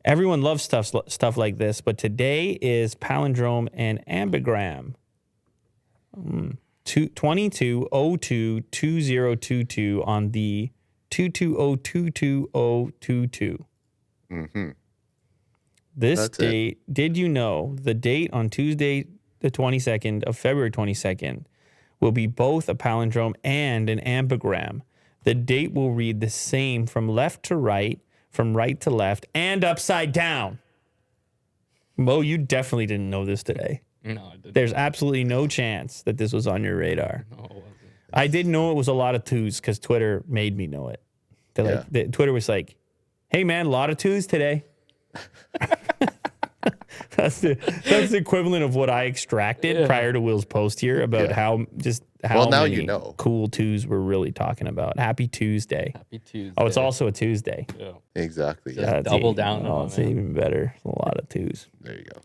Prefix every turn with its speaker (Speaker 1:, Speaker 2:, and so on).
Speaker 1: Everyone loves stuff like this, but today is palindrome and ambigram. 22022022 on the 2202222.
Speaker 2: Mm-hmm.
Speaker 1: This date, did you know the date on Tuesday, the 22nd of February 22nd, will be both a palindrome and an ambigram? The date will read the same from left to right, from right to left, and upside down. Mo, you definitely didn't know this today.
Speaker 3: No, I didn't.
Speaker 1: There's absolutely no chance that this was on your radar.
Speaker 3: No, it wasn't.
Speaker 1: I did know it was a lot of twos because Twitter made me know it. Twitter was like, hey, man, a lot of twos today. That's the equivalent of what I extracted prior to Will's post here about how many cool twos we're really talking about. Happy Tuesday.
Speaker 3: Happy Tuesday.
Speaker 1: Oh, it's also a Tuesday.
Speaker 3: Yeah.
Speaker 2: Exactly.
Speaker 3: Just double down on it.
Speaker 1: It's even better. A lot of twos.
Speaker 2: There you go.